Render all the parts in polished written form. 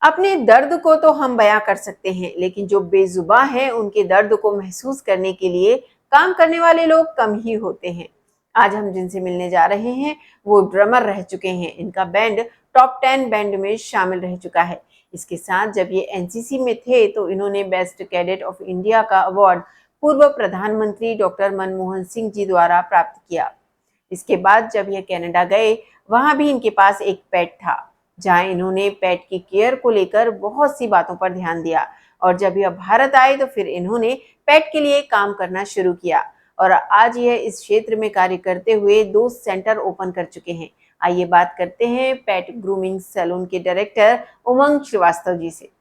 अपने दर्द को तो हम बयां कर सकते हैं, लेकिन जो बेजुबां हैं उनके दर्द को महसूस करने के लिए काम करने वाले लोग कम ही होते हैं। आज हम जिनसे मिलने जा रहे हैं वो ड्रमर रह चुके हैं। इनका बैंड टॉप 10 बैंड में शामिल रह चुका है। इसके साथ जब ये एनसीसी में थे तो इन्होंने बेस्ट कैडेट ऑफ इंडिया का अवार्ड पूर्व प्रधानमंत्री डॉक्टर मनमोहन सिंह जी द्वारा प्राप्त किया। इसके बाद जब ये कनाडा गए, वहां भी इनके पास एक पेट था, जहां इन्होंने पेट की केयर को लेकर बहुत सी बातों पर ध्यान दिया। और जब यह भारत आए तो फिर इन्होंने पेट के लिए काम करना शुरू किया और आज यह इस क्षेत्र में कार्य करते हुए 2 सेंटर ओपन कर चुके हैं। आइए बात करते हैं पेट ग्रूमिंग सैलून के डायरेक्टर उमंग श्रीवास्तव जी से।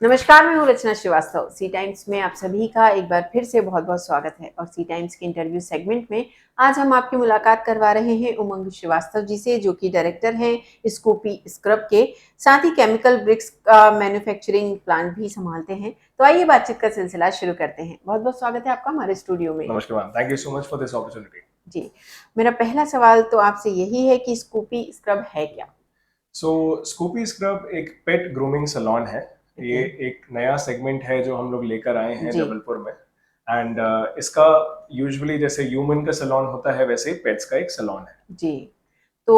नमस्कार, मैं हूँ रचना श्रीवास्तव। सी टाइम्स में आप सभी का एक बार फिर से बहुत बहुत स्वागत है। और सी टाइम्स के इंटरव्यू सेगमेंट में आज हम आपकी मुलाकात करवा रहे हैं उमंग श्रीवास्तव जी से, जो कि डायरेक्टर हैं स्कूपी स्क्रब के, साथ ही केमिकल ब्रिक्स का मैन्युफैक्चरिंग प्लांट भी संभालते हैं। तो आइए बातचीत का सिलसिला शुरू करते हैं। बहुत बहुत स्वागत है आपका हमारे स्टूडियो में। नमस्कार ma'am, thank you so much for this opportunity. जी, मेरा पहला सवाल तो आपसे यही है कि स्कूपी स्क्रब है क्या? स्कूपी स्क्रब एक पेट ग्रूमिंग सैलून है। ये एक नया सेगमेंट है जो हम लोग लेकर आए हैं जबलपुर में। एंड इसका यूजुअली जैसे ह्यूमन का सैलून होता है वैसे ही पेट्स का एक सैलून है जी। तो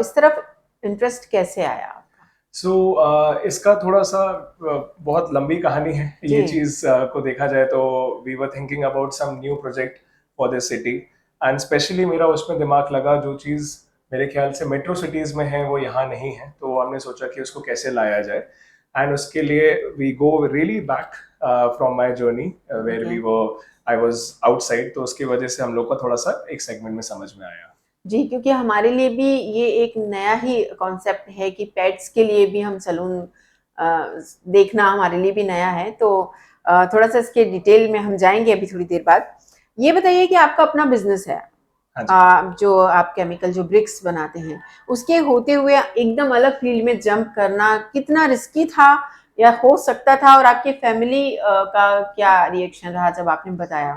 इस तरफ इंटरेस्ट कैसे आया आपका? इसका थोड़ा सा बहुत लंबी कहानी है। ये चीज को देखा जाए तो we were thinking about some new project for this city and specially मेरा उसमें दिमाग लगा जो चीज मेरे ख्याल से मेट्रो सिटीज में है वो यहाँ नहीं है, तो हमने सोचा कि उसको कैसे लाया जाए। एंड उसके लिए we go really back from my journey where we were I was outside, तो उसकी वजह से हम लोग को थोड़ा सा एक सेगमेंट में समझ में आया। जी, क्योंकि हमारे लिए भी ये एक नया ही कॉन्सेप्ट है कि पेट्स के लिए भी हम सैलून देखना हमारे लिए भी नया है। तो थोड़ा सा इसके डिटेल में हम जाएंगे अभी थोड़ी देर बाद। ये बताइए कि आपका अपना बिजनेस है, जो आप केमिकल जो ब्रिक्स बनाते हैं, उसके होते हुए एकदम अलग फील्ड में जंप करना कितना रिस्की था या हो सकता था, और आपके फैमिली का क्या रिएक्शन रहा जब आपने बताया?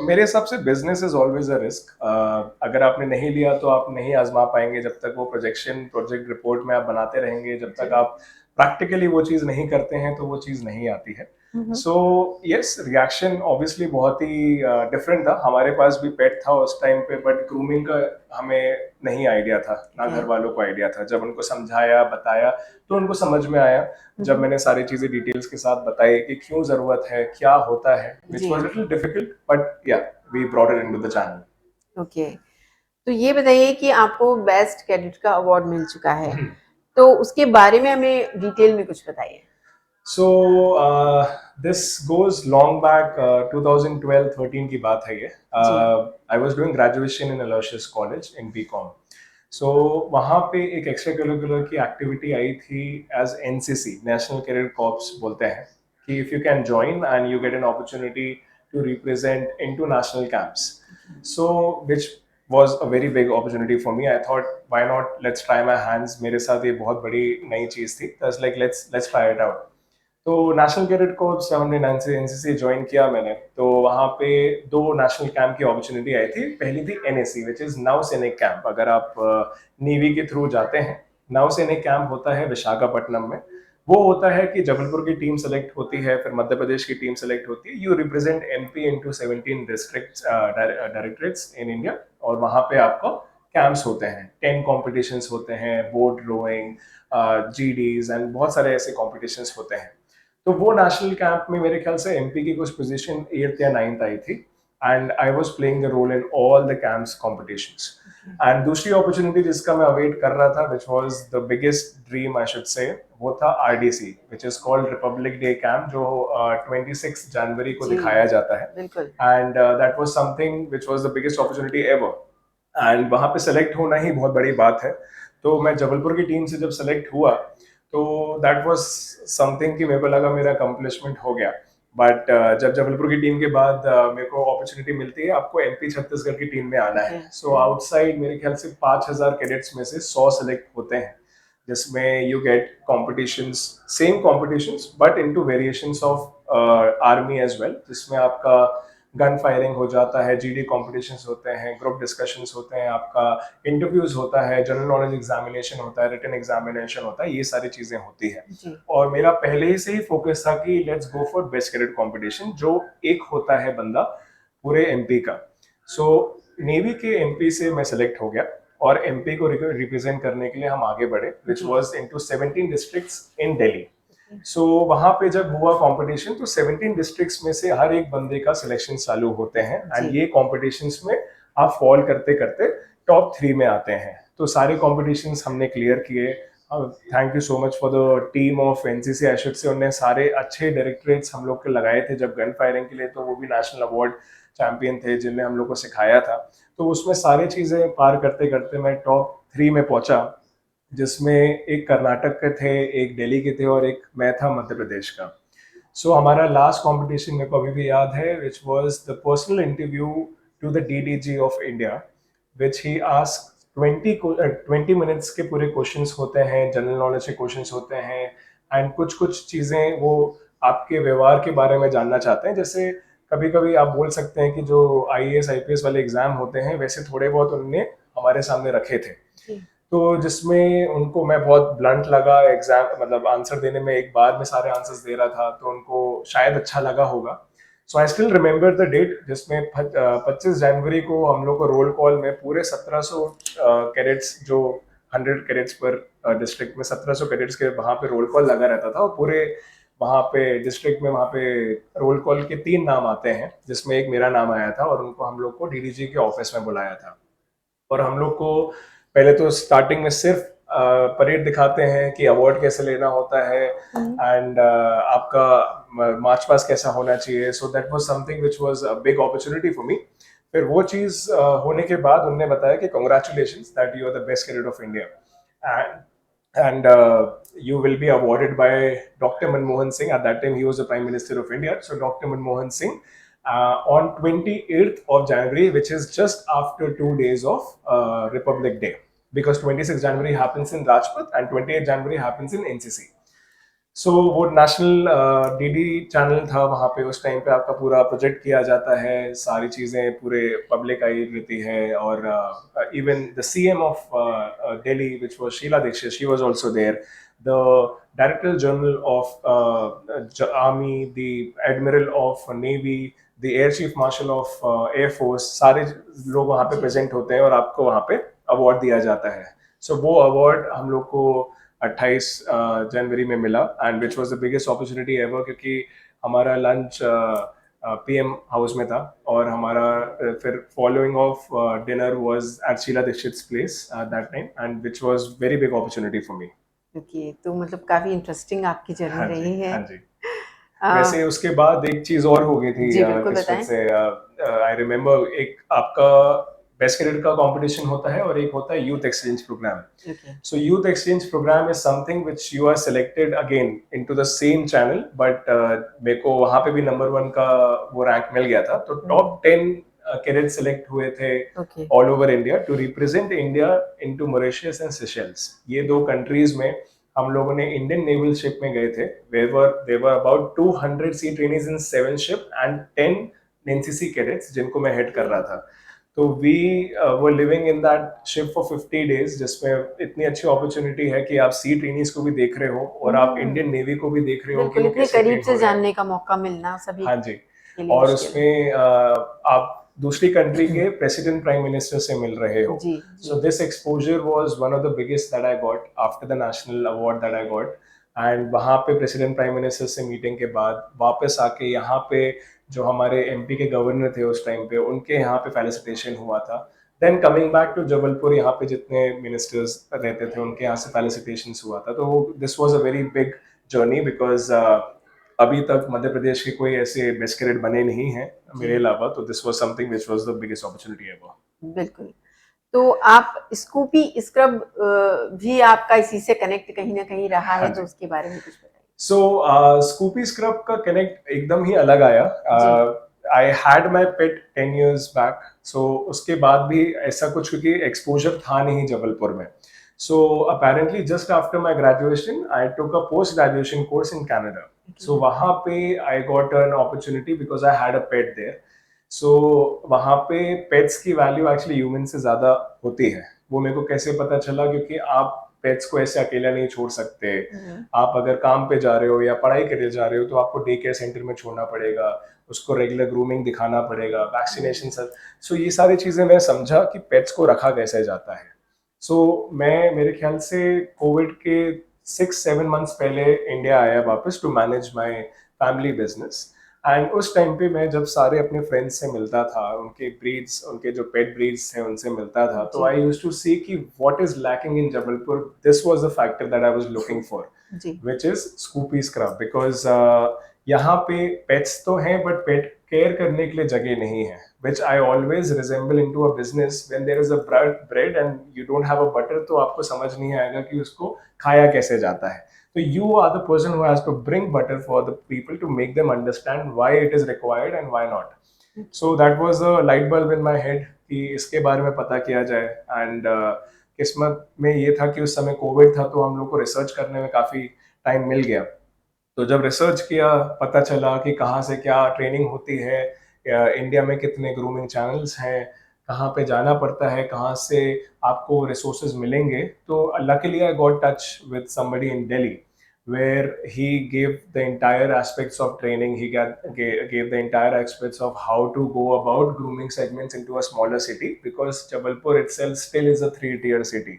मेरे हिसाब से business is always a risk. अगर आपने नहीं लिया तो आप नहीं आजमा पाएंगे। जब तक वो प्रोजेक्ट रिपोर्ट में आप बनाते रहेंगे, जब तक आप प्रैक्टिकली वो चीज नहीं करते हैं तो वो चीज नहीं आती है। यस, रिएक्शन ऑब्वियसली बहुत ही डिफरेंट था। हमारे पास भी पेट था उस टाइम पे, बट ग्रूमिंग का हमें नहीं आइडिया था, ना घर वालों को आइडिया था। जब उनको समझाया बताया तो उनको समझ में आया। जब मैंने सारी चीजें डिटेल्स के साथ बताई कि क्यों जरूरत है, क्या होता है, which was a little difficult, but yeah, we brought it into the channel. Okay, तो ये बताइए कि आपको बेस्ट कैडेट का अवार्ड मिल चुका है, तो उसके बारे में हमें डिटेल में कुछ बताइए। So this goes long back, 2012-13 की बात है ये। I was doing graduation in Aloysius College in BCom. So वहाँ पे एक एक्स्ट्रा करिकुलर की एक्टिविटी आई थी as NCC, national cadet corps बोलते हैं, कि if you can join and you get an opportunity to represent international camps. So which was a very big opportunity for me. I thought why not, let's try my hands. मेरे साथ ये बहुत बड़ी नई चीज थी, तो like let's try it out. तो नेशनल कैडेट कोर्प्स 79 से एनसीसी ज्वाइन किया मैंने। तो वहाँ पे 2 नेशनल कैंप की अपॉर्चुनिटी आई थी। पहली थी एनएसी विच इज नौ सैनिक कैंप। अगर आप नेवी के थ्रू जाते हैं, नौ सैनिक कैंप होता है विशाखापट्टनम में। वो होता है कि जबलपुर की टीम सेलेक्ट होती है, फिर मध्य प्रदेश की टीम सेलेक्ट होती है। You represent MP into 17 districts directorates in India, और वहाँ पे आपको कैंप्स होते हैं, 10 कॉम्पिटिशन्स होते हैं, बोट रोइंग, जीडीज एंड बहुत सारे ऐसे कॉम्पिटिशन्स होते हैं। तो वो नेशनल कैंप में मेरे ख्याल से एमपी की कुछ पोजीशन 8th या 9th आई थी, and I was playing the role in all the camps competitions. And दूसरी अपॉर्चुनिटी जिसका मैं अवेट कर रहा था, which was the biggest dream I should say, वो था RDC, which is called republic day camp, जो 26 जनवरी को दिखाया जाता है। And that was something which was the biggest opportunity ever. And वहां पे सेलेक्ट होना ही बहुत बड़ी बात है। तो मैं जबलपुर की टीम से जब सेलेक्ट हुआ तो दैट वाज समथिंग कि मेरे को लगा मेरा अकम्प्लिशमेंट हो गया। बट जब जबलपुर की टीम के बाद मेरे को अपॉर्चुनिटी मिलती है आपको एमपी छत्तीसगढ़ की टीम में आना है। सो आउटसाइड मेरे ख्याल से 5,000 कैडेट्स में से 100 सेलेक्ट होते हैं, जिसमें you get competitions, same competitions but into variations of army as well, जिसमें आपका गन फायरिंग हो जाता है, जीडी कॉम्पिटिशन्स होते हैं, ग्रुप डिस्कशंस होते हैं, आपका इंटरव्यूज होता है, जनरल नॉलेज एग्जामिनेशन होता है, रिटन एग्जामिनेशन होता है, ये सारी चीजें होती है। और मेरा पहले ही से ही फोकस था कि let's go for best cadet competition, जो एक होता है बंदा पूरे एमपी का। सो नेवी के एमपी से मैं सेलेक्ट हो गया और एमपी को रिप्रेजेंट करने के लिए हम आगे बढ़े, विच वाज इनटू 17 डिस्ट्रिक्ट्स इन दिल्ली। सो वहां पे जब हुआ कंपटीशन तो 17 डिस्ट्रिक्ट्स में से हर एक बंदे का सिलेक्शन चालू होते हैं, एंड ये कॉम्पिटिशन्स में आप फॉल करते करते टॉप 3 में आते हैं। तो सारे कॉम्पिटिशन्स हमने क्लियर किए। Thank you so much for the team of NCC एशुड से, उन्होंने सारे अच्छे डायरेक्टरेट्स हम लोग के लगाए थे जब गन फायरिंग के लिए, तो वो भी नेशनल अवार्ड चैंपियन थे जिनने हम लोग को सिखाया था। तो उसमें सारी चीजें पार करते करते मैं टॉप 3 में पहुंचा, जिसमें एक कर्नाटक के थे, एक दिल्ली के थे और एक मैं था मध्य प्रदेश का। सो हमारा लास्ट कंपटीशन मेरे को अभी भी याद है, which was the personal interview to the DDG of India, which he ask 20 minutes के पूरे क्वेश्चंस होते हैं, जनरल नॉलेज के क्वेश्चंस होते हैं, एंड कुछ कुछ चीज़ें वो आपके व्यवहार के बारे में जानना चाहते हैं। जैसे कभी कभी आप बोल सकते हैं कि जो आईएएस आईपीएस वाले एग्जाम होते हैं वैसे थोड़े बहुत उन्होंने हमारे सामने रखे थे। तो जिसमें उनको मैं बहुत ब्लंट लगा एग्जाम, मतलब आंसर देने में एक बार में सारे आंसर्स दे रहा था, तो उनको शायद अच्छा लगा होगा। So I still remember the date, जिसमें 25 जनवरी को हम लोग को रोल कॉल में पूरे 1700 कैडेट्स, जो 100 कैडेट्स पर डिस्ट्रिक्ट में 1700 कैडेट्स के वहाँ पे रोल कॉल लगा रहता था, और पूरे वहाँ पे डिस्ट्रिक्ट में वहाँ पे रोल कॉल के 3 नाम आते हैं, जिसमें एक मेरा नाम आया था, और उनको हम लोग को डीडीजी के ऑफिस में बुलाया था। और हम लोग को पहले तो स्टार्टिंग में सिर्फ परेड दिखाते हैं कि अवार्ड कैसे लेना होता है, एंड आपका मार्च पास कैसा होना चाहिए। So that was something which was a big opportunity for me. फिर वो चीज होने के बाद उन्होंने बताया कि congratulations that you are the best cadet of India, and you will be awarded by Dr. Manmohan Singh. At that time, he was the Prime Minister of India. So Dr. Manmohan Singh, on 28th of January, which is just after 2 days of Republic Day, because 26th January happens in Rajpath and 28th January happens in NCC. सो वो national DD channel था, वहाँ पे उस time पे आपका पूरा project किया जाता है, सारी चीज़ें पूरे पब्लिक आई रहती है। और even the CM of Delhi which was Sheila Dikshit, she was also there, the director general of army, the admiral of navy, the air chief marshal of air force, सारे लोग वहाँ पे प्रेजेंट होते हैं और आपको वहाँ पे अवार्ड दिया जाता है। सो वो अवार्ड हम लोग को 28 जनवरी में मिला, and which was the biggest opportunity ever, क्योंकि हमारा लंच पीएम हाउस में था, और हमारा फिर following of dinner was at Sheila Dikshit's place that time, and which was very big opportunity for me. Okay, तो मतलब काफी इंटरेस्टिंग आपकी जर्नी रही है। हाँ जी। वैसे उसके बाद एक चीज और हो गई थी जी बिल्कुल किस्मत बताएं। से। आई रिमेम्बर, एक आपका बेस्ट कैडेट का कंपटीशन होता है और एक होता है youth exchange program. So youth exchange program is something which you are selected again into the same channel, but मेरे को वहां पे भी नंबर 1 का वो रैंक मिल गया था। तो टॉप 10 कैडेट सिलेक्ट हुए थे all over India to represent India into Mauritius and Seychelles. ये 2 कंट्रीज में हम लोगों ने इंडियन नेवल शिप में गए थे। There were about 200 sea trainees in 7 ship and 10 NCC cadets, जिनको मैं हेड कर रहा था। तो we were living in that ship for 50 days, जिसमें इतनी अच्छी अपॉर्चुनिटी है कि आप सी ट्रेनीज को भी देख रहे हो और आप इंडियन नेवी को भी देख रहे हो कि वो इतने करीब से जानने का मौका मिलना सभी। हाँ जी। और उसमें आप दूसरी कंट्री के प्रेसिडेंट प्राइम मिनिस्टर से मिल रहे हो। So this exposure was one of the biggest that I got after the national award that I got. And वहाँ पे प्रेसिडेंट प्राइम मिनिस्टर से मीटिंग के बाद वापस आके यहाँ पे जो हमारे एमपी के गवर्नर थे उस टाइम पे, उनके यहाँ पे फेलिसिटेशन हुआ था। Then coming back to Jabalpur, यहाँ पे जितने मिनिस्टर्स रहते थे उनके यहाँ से फेलिसिटेशन हुआ था। तो this was a very big journey, because अभी तक मध्य प्रदेश के कोई ऐसे बेस्ट कैडेट बने नहीं हैं मेरे अलावा। तो this was something which was the biggest opportunity ever. बिल्कुल। तो आप स्कूपी स्क्रब भी आपका इसी से कनेक्ट कहीं ना कहीं रहा है, तो उसके बारे में कुछ बताइए। सो स्कूपी स्क्रब का कनेक्ट एकदम ही अलग आया। जी। I had my pet 10 years back, so उसके बाद भी ऐसा कुछ, क्योंकि एक्सपोजर था नहीं जबलपुर में। So apparently just after my graduation I took a post graduation course in Canada. So वहाँ पे I got an opportunity because I had a pet there. So वहाँ पे पेट्स की वैल्यू एक्चुअली ह्यूमन से ज़्यादा होती है। वो मेरे को कैसे पता चला, क्योंकि आप पेट्स को ऐसे अकेला नहीं छोड़ सकते। आप अगर काम पे जा रहे हो या पढ़ाई के लिए जा रहे हो तो आपको डे केयर सेंटर में छोड़ना पड़ेगा, उसको रेगुलर ग्रूमिंग दिखाना पड़ेगा, वैक्सीनेशन सब। सो ये सारी चीज़ें मैं समझा कि पेट्स को रखा कैसे जाता है। सो मैं, मेरे ख्याल से कोविड के 6-7 months पहले इंडिया आया वापस to manage my family business. And उस टाइम पे मैं जब सारे अपने फ्रेंड्स से मिलता था, उनके ब्रीड्स, उनके जो पेट ब्रीड्स थे उनसे मिलता था, तो आई यूज्ड टू सी कि what is lacking in Jabalpur. This was the factor that I was looking for, जी। Which is Scoopy Scrub. Because यहाँ पे पेट्स तो हैं बट पेट केयर करने के लिए जगह नहीं है, which I always resemble into a business. When there is a bread and you don't have a butter, तो आपको समझ नहीं आएगा कि उसको खाया कैसे जाता है। So you are the person who has to bring butter for the people to make them understand why it is required and why not. So that was a light bulb in my head कि इसके बारे में पता किया जाए। And किस्मत में ये था कि उस समय कोविड था, तो हम लोग को रिसर्च करने में काफ़ी टाइम मिल गया। तो जब रिसर्च किया, पता चला कि कहाँ से क्या ट्रेनिंग होती है, इंडिया में कितने ग्रूमिंग चैनल्स हैं, कहाँ पे जाना पड़ता है, कहाँ से आपको रिसोर्सेज मिलेंगे। तो luckily I got touch with somebody in Delhi where he gave the entire aspects of training. Gave the entire aspects of how to go about grooming segments into a smaller city, because Jabalpur itself still is a 3-tier city.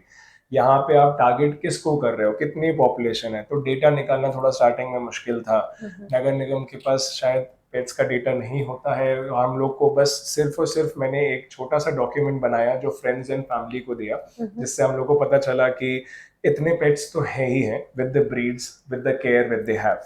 यहाँ पे आप target किसको कर रहे हो, कितनी population है, तो डेटा निकालना थोड़ा स्टार्टिंग में मुश्किल था। नगर निगम के पास शायद पेट्स का डेटा नहीं होता है। हम लोग को बस सिर्फ और सिर्फ मैंने एक छोटा सा डॉक्यूमेंट बनाया जो फ्रेंड्स एंड फैमिली को दिया, जिससे हम लोग को पता चला कि इतने पेट्स तो है ही हैं, with the breeds, with the care with they have.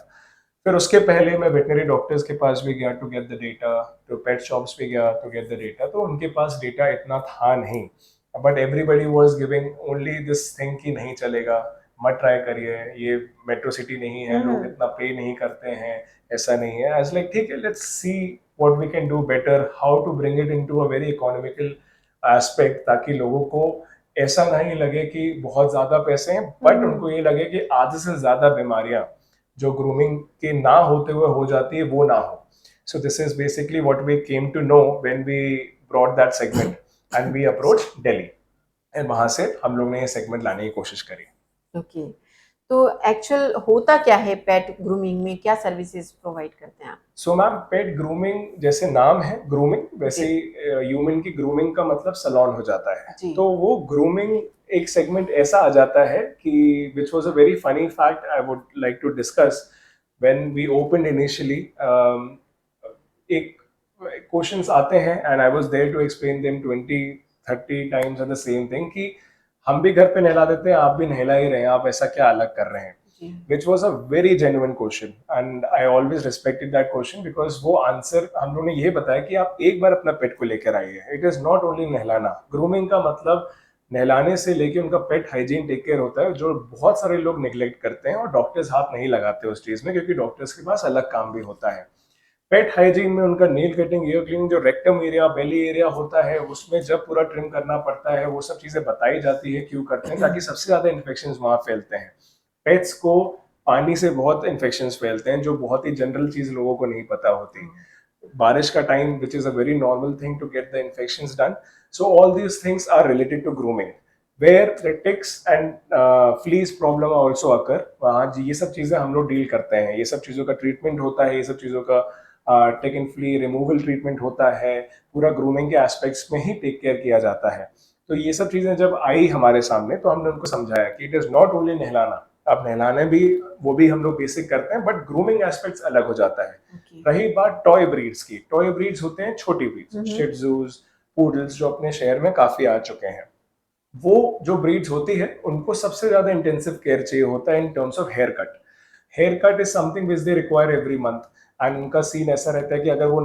फिर उसके पहले मैं वेटनरी डॉक्टर्स के पास भी गया टू गेट द डेटा, तो पेट शॉप्स भी गया टू गेट द डेटा, तो उनके पास डेटा इतना था नहीं। But everybody was giving only this thing कि नहीं चलेगा, मत ट्राई करिए, ये मेट्रो सिटी नहीं है, लोग इतना पे नहीं करते हैं, ऐसा नहीं है। एज लाइक ठीक है, let's see what we can do better, how to bring it into a very economical aspect, ताकि लोगों को ऐसा नहीं लगे कि बहुत ज्यादा पैसे हैं, बट उनको ये लगे कि आधे से ज्यादा बीमारियां जो ग्रूमिंग के ना होते हुए हो जाती है वो ना हो। So this is basically what we came to know when we brought that segment and we approach Delhi, and वहां से हम लोग ने ये सेगमेंट लाने की कोशिश करी। ओके। तो एक्चुअल होता क्या है पेट ग्रूमिंग में, क्या सर्विसेज प्रोवाइड करते हैं आप? सो मैम, पेट ग्रूमिंग जैसे नाम है ग्रूमिंग, वैसे जी। ही ह्यूमन की ग्रूमिंग का मतलब सलॉन हो जाता है। जी। तो वो ग्रूमिंग एक सेगमेंट ऐसा आ जाता है कि which was a very funny fact I would like to discuss. When we open initially, एक क्वेश्चंस आते हैं and I was there to explain them 20-30 times on the same thing कि हम भी घर पे नहला देते हैं, आप भी नहला ही रहे हैं, आप ऐसा क्या अलग कर रहे हैं। Which was a very genuine question and I always respected that question because वो आंसर हम लोगों ने ये बताया कि आप एक बार अपना पेट को लेकर आइए। इट इज नॉट ओनली नहलाना, ग्रूमिंग का मतलब नहलाने से लेके उनका पेट हाइजीन टेक केयर होता है, जो बहुत सारे लोग निगलेक्ट करते हैं और डॉक्टर्स हाथ नहीं लगाते उस चीज में, क्योंकि डॉक्टर्स के पास अलग काम भी होता है। पेट हाइजीन में उनका नेल कटिंग, ईयर क्लीनिंग, जो रेक्टम एरिया, बेली एरिया होता है, उसमें जब पूरा ट्रिम करना पड़ता है, वो सब चीजें बताई जाती है क्यों करते हैं, ताकि सबसे ज्यादा इन्फेक्शन वहां फैलते हैं। पेट्स को पानी से बहुत इन्फेक्शन फैलते हैं, जो बहुत ही जनरल चीज लोगों को नहीं पता होती। बारिश का time, which is a very normal thing to get the infection done. So all these things are related to grooming, where the ticks and fleas problem also occur. वहाँ ये सब चीजें हम लोग डील करते हैं, ये सब चीजों का ट्रीटमेंट होता है, ये सब चीजों का tick and flee removal treatment होता है, पूरा ग्रूमिंग के एस्पेक्ट्स में ही टेक केयर किया जाता है। तो ये सब चीजें जब आई हमारे सामने, तो हमने उनको समझाया कि इट इज नॉट ओनली नहलाना, अब नहलाने भी, वो भी हम लोग बेसिक करते हैं, बट ग्रूमिंग एस्पेक्ट्स अलग हो जाता है। रही बात टॉय ब्रीड्स की, टॉय ब्रीड्स होते हैं छोटी ब्रीड्स, शिट्जूज, पूडल्स, जो अपने शहर में काफी आ चुके हैं। वो जो ब्रीड्स होती है, उनको सबसे ज्यादा इंटेंसिव केयर चाहिए होता है in terms of hair cut. Hair cut is something which they require every month, and उनका सीन ऐसा रहता है कि अगर वो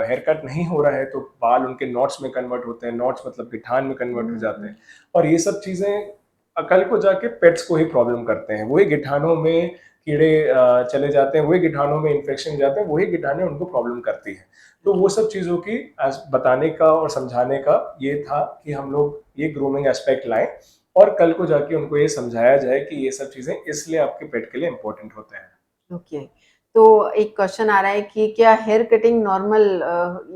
हेयर कट नहीं हो रहा है तो बाल उनके नॉट्स में कन्वर्ट होते हैं, नॉट्स मतलब गिठान में कन्वर्ट हो जाते हैं, और ये सब चीजें कल को जाके पेट्स को ही प्रॉब्लम करते हैं। वही गिठानों में कीड़े चले जाते हैं, वही गिठानों में इन्फेक्शन जाते हैं, वही गिठाने उनको प्रॉब्लम करती है। तो वो सब चीज़ों की बताने का और समझाने का ये था कि हम लोग ये ग्रूमिंग एस्पेक्ट लाएं और कल को जाके उनको ये समझाया जाए कि ये सब चीज़ें इसलिए आपके पेट के लिए इम्पोर्टेंट होते हैं। ओके। तो एक क्वेश्चन आ रहा है कि क्या हेयर कटिंग नॉर्मल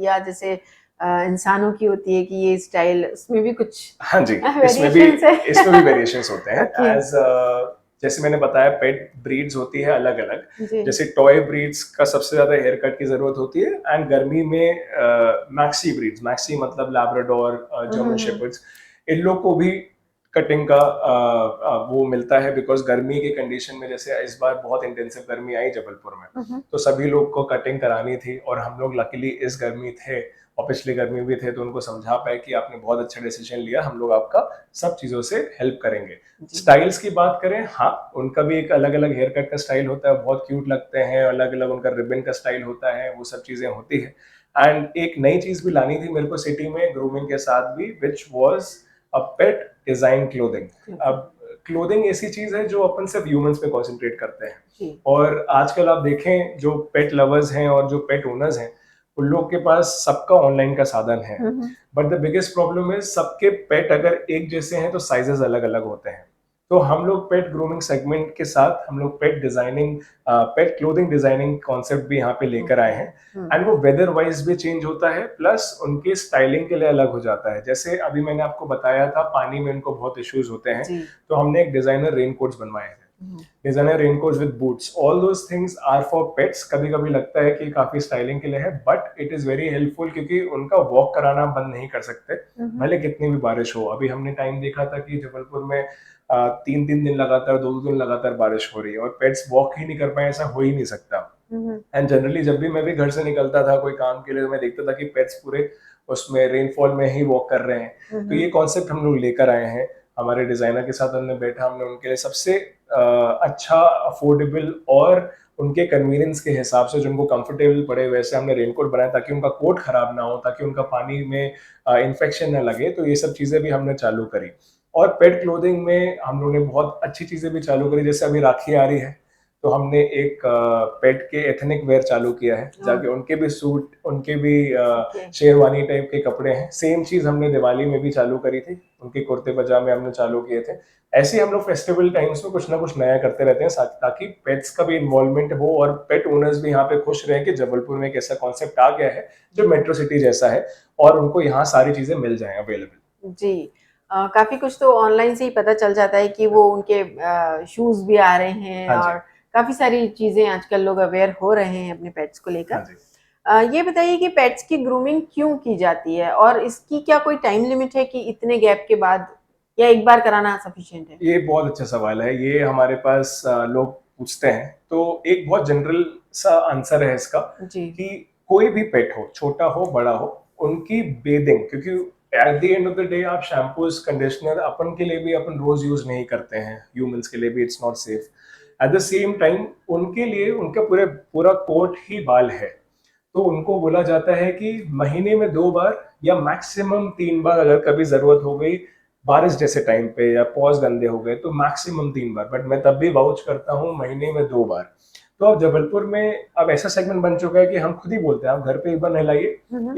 या जैसे इंसानों की होती है कि ये स्टाइल, उसमें भी कुछ हाँ जी, वेरिएशंस है? इसमें भी वेरिएशंस होते हैं। ओके। जैसे मैंने बताया, पेट ब्रीड्स होती है अलग-अलग। जी। जैसे टॉय ब्रीड्स का सबसे ज़्यादा हेयर कट की ज़रूरत होती है, एंड गर्मी में मैक्सी ब्रीड्स, मैक्सी मतलब लैब्राडोर, जर्मन हम्म। शेपर्ड्स, इन लोग को भी कटिंग का वो मिलता है, बिकॉज गर्मी के कंडीशन में, जैसे इस बार बहुत इंटेंसिव गर्मी आई जबलपुर में, हम्म। तो सभी लोग को कटिंग करानी थी और हम लोग लकीली इस गर्मी थे और पिछली गर्मी भी थे, तो उनको समझा पाए कि आपने बहुत अच्छा डिसीजन लिया, हम लोग आपका सब चीज़ों से हेल्प करेंगे। जी। स्टाइल्स की बात करें, हाँ, उनका भी एक अलग अलग हेयर कट का स्टाइल होता है, बहुत क्यूट लगते हैं, अलग अलग उनका रिबन का स्टाइल होता है, वो सब चीज़ें होती है। एंड एक नई चीज़ भी लानी थी मेरे को सिटी में ग्रूमिंग के साथ भी, which was a pet design clothing. अब क्लोथिंग ऐसी चीज है जो अपन सिर्फ ह्यूमंस पे कॉन्सेंट्रेट करते हैं, जी। और आजकल आप देखें जो पेट लवर्स हैं और जो पेट ओनर्स हैं, उन लोग के पास सबका ऑनलाइन का साधन है, हम्म। बट द बिगेस्ट प्रॉब्लम है सबके पेट अगर एक जैसे हैं तो साइजेस अलग अलग होते हैं। तो हम लोग पेट ग्रूमिंग सेगमेंट के साथ हम लोग पेट डिजाइनिंग, पेट क्लोथिंग डिजाइनिंग कॉन्सेप्ट भी यहाँ पे लेकर आए हैं, एंड वो वेदर वाइज भी चेंज होता है, प्लस उनके स्टाइलिंग के लिए अलग हो जाता है। जैसे अभी मैंने आपको बताया था पानी में उनको बहुत इश्यूज होते हैं, जी। तो हमने एक डिजाइनर रेनकोट्स बनवाए थे, designer raincoats with boots, all those things are for pets. कभी कभी लगता है कि काफी स्टाइलिंग के लिए है, but it is very helpful, क्योंकि उनका वॉक कराना बंद नहीं कर सकते भले कितनी भी बारिश हो। अभी हमने टाइम देखा था कि जबलपुर में 3-3 दिन लगातार, 2-2 दिन लगातार बारिश हो रही है और पेट्स वॉक ही नहीं कर पाए, ऐसा हो ही नहीं सकता। एंड जनरली जब भी मैं भी घर से निकलता था कोई काम के लिए, तो मैं देखता था कि पेट्स पूरे उसमें रेनफॉल में ही वॉक कर रहे हैं। तो ये कॉन्सेप्ट हम लोग लेकर आए हैं, हमारे डिजाइनर के साथ हमने बैठा, हमने उनके लिए सबसे अच्छा, अफोर्डेबल और उनके कन्वीनियंस के हिसाब से जो उनको कंफर्टेबल पड़े वैसे हमने रेनकोट बनाया, ताकि उनका कोट खराब ना हो, ताकि उनका पानी में इन्फेक्शन ना लगे। तो ये सब चीजें भी हमने चालू करी। और पेट क्लोथिंग में हम लोगों ने बहुत अच्छी चीजें भी चालू करी, जैसे अभी राखी आ रही है, तो हमने एक पेट के एथनिक वेयर चालू किया है, जाके उनके भी सूट, उनके भी शेरवानी टाइप के कपड़े हैं। सेम चीज हमने दिवाली में भी चालू करी थी, उनके कुर्ते पजामे हमने चालू किए थे। ऐसे ही हम लोग फेस्टिवल टाइम्स में कुछ ना कुछ नया करते रहते हैं, ताकि पेट्स का भी इन्वॉल्वमेंट हो और पेट ओनर्स भी यहाँ पे खुश रहे कि जबलपुर में एक ऐसा कॉन्सेप्ट आ गया है जो मेट्रो सिटी जैसा है और उनको यहाँ सारी चीजें मिल जाए अवेलेबल। जी। काफी कुछ तो ऑनलाइन से ही पता चल जाता है कि वो उनके शूज भी आ रहे हैं, हाँ जी, और काफी सारी चीजें आजकल लोग अवेयर हो रहे हैं अपने पेट्स को लेकर। हाँ जी। ये बताइए कि पेट्स की ग्रूमिंग क्यों की जाती है, और इसकी क्या कोई टाइम लिमिट है कि इतने गैप के बाद, या एक बार कराना सफिशिएंट है? ये बहुत अच्छा सवाल है, ये हमारे पास लोग पूछते हैं। तो एक बहुत जनरल सा आंसर है इसका, जी। कि कोई भी पेट हो, छोटा हो बड़ा हो, उनकी बेदिंग, क्योंकि eight the end of the day आप शैम्पूज कंडीशनर अपन के लिए भी अपन रोज यूज नहीं करते हैं, ह्यूमंस के लिए भी it's not safe. Eight the same time उनके लिए उनका पूरा कोट ही बाल है, तो उनको बोला जाता है कि महीने में 2 बार या मैक्सिमम 3 बार, अगर कभी जरूरत हो गई बारिश जैसे टाइम पे या पॉज गंदे हो गए, तो मैक्सिमम 3 बार, बट मैं तब भी वाउच करता हूँ महीने में 2 बार। तो अब जबलपुर में अब ऐसा सेगमेंट बन चुका है कि हम खुद ही बोलते हैं आप घर पे एक बार नहलाइए,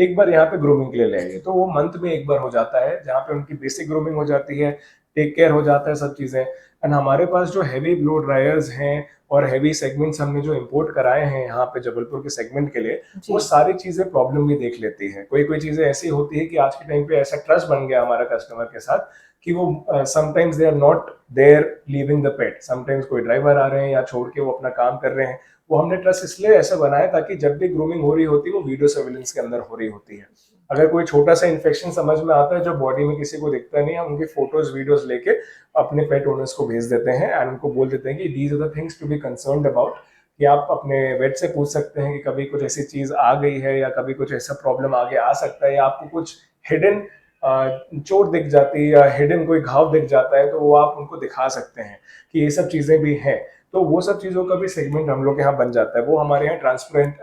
एक बार यहाँ पे ग्रूमिंग के लिए ले आइए, तो वो मंथ में एक बार हो जाता है, जहाँ पे उनकी बेसिक ग्रूमिंग हो जाती है, टेक केयर हो जाता है, सब चीजें। एंड हमारे पास जो हैवी ब्लो ड्रायर्स हैं और हैवी सेगमेंट्स हमने जो इंपोर्ट कराए हैं यहाँ पे जबलपुर के सेगमेंट के लिए, वो सारी चीजें प्रॉब्लम भी देख लेती है। कोई कोई चीजें ऐसी होती है कि आज के टाइम पे ऐसा ट्रस्ट बन गया हमारा कस्टमर के साथ कि वो sometimes they are not there leaving the pet, sometimes कोई ड्राइवर आ रहे हैं या छोड़ के वो अपना काम कर रहे हैं। वो हमने ट्रस्ट इसलिए ऐसा बनाया ताकि जब भी ग्रूमिंग हो रही होती है वो वीडियो सर्विलेंस के अंदर हो रही होती है। अगर कोई छोटा सा इन्फेक्शन समझ में आता है जो बॉडी में किसी को दिखता नहीं, हम उनकी फोटोज वीडियोज लेके अपने पेट ओनर्स को भेज देते हैं एंड उनको बोल देते हैं कि these are the things to be concerned about, कि आप अपने वेट से पूछ सकते हैं कि कभी कुछ ऐसी चीज आ गई है या कभी कुछ ऐसा प्रॉब्लम आगे आ सकता है, या आपको कुछ हिडन चोट दिख जाती है या हिडन कोई घाव दिख जाता है, तो वो आप उनको दिखा सकते हैं कि ये सब चीजें भी हैं। तो वो सब चीजों का भी सेगमेंट हम लोग के यहाँ बन जाता है। वो हमारे यहाँ ट्रांसपेरेंट